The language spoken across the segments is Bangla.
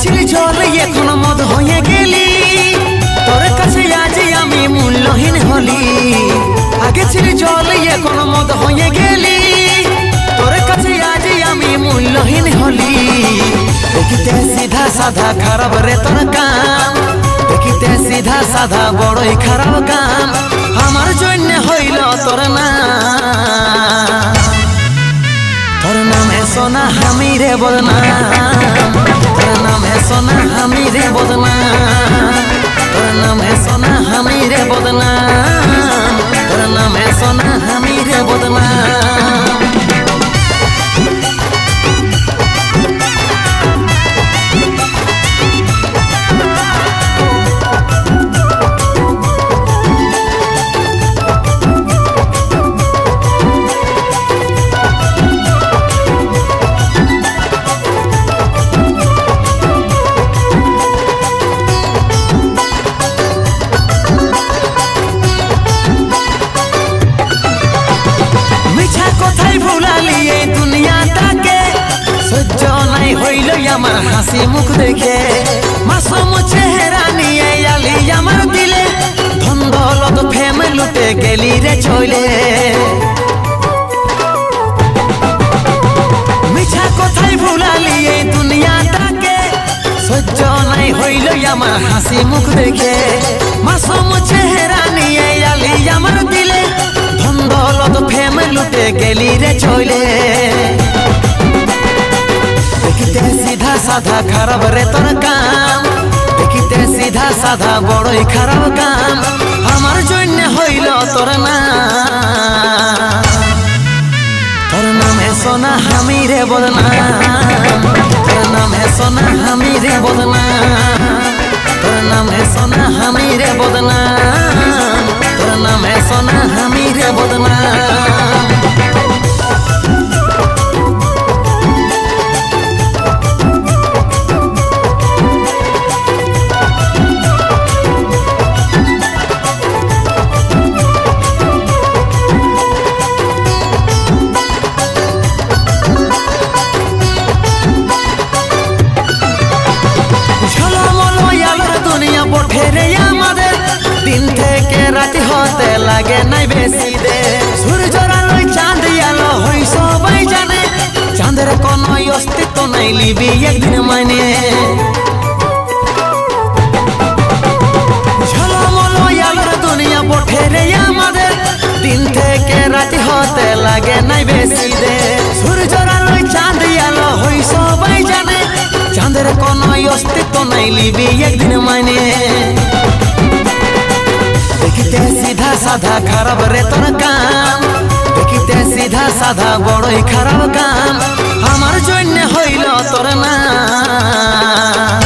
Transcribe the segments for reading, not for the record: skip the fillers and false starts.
ছিলি জল এখন মদ হয়ে গেলি, তোর কাছে আজ আমি মূল্যহীন হলি। আগে ছিলি জল এখন মদ হয়ে গেলি, তোর কাছে আজ আমি মূল্যহীন হলি। দেখিতে সিধা সাধা খারাপ রে তোর কাম, দেখিতে সিধা সাধা বড়ই খারাপ কাম। আমার জন্য হইল তোর নাম, তোর নামে সোনা আমি রে বদনাম, তোর নামে সোনা আমি রে বদনাম, তোর নামে সোনা আমি রে বদনাম, তোর নামে সোনা আমি রে বদনাম। আমার হাসি মুখ দেখে মাসুম চেহারা নিয়ে আলি আমার দিলে, ধন দৌলত ফেম লুটে গেলি রে চলে। মিছা কথাই ভুলালি এই দুনিয়াটাকে, সহ্য নাই হইল আমার হাসি মুখ দেখে। মাসুম চেহারা নিয়ে আলি আমার দিলে, ধন দৌলত ফেম লুটে গেলি রে চলে। দেখিতে সিধা সাধা খারাপ রে তোর কাম, দেখিতে সিধা সাধা বড়ই খারাপ কাম। আমার জন্য হইল তোর নাম, তোর নামে সোনা আমি রে বদনাম, তোর নামে সোনা আমি রে বদনাম, তোর নামে সোনা আমি রে বদনাম, তোর নামে সোনা আমি রে বদনাম। দিন থেকে রাতি হতে লাগে নাই বেশি দে, সূর্যর আলোয় চাঁদ আলো হই সবাই জানে, চাঁদের কোন অস্তিত্ব নাই লিবি একদিন মানে। ঝলমলো আলোর দুনিয়া বটে রে আমাদের, দিন থেকে রাতি হতে লাগে নাই বেশি দে, সূর্যর আলোয় চাঁদ আলো হই সবাই জানে, চাঁদের কোন অস্তিত্ব নাই লিবি একদিন মানে। দেখিতে সিধা সাধা খারাপ রে তোর কাম, দেখিতে সিধা সাধা বড়ই খারাপ কাম। আমার জন্য হইল তোর নাম,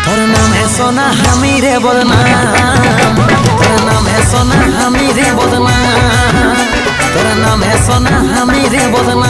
তোর নামে সোনা আমি রে বদনাম, তোর নামে সোনা আমি রে বদনাম, তোর নামে সোনা আমি রে বদনাম।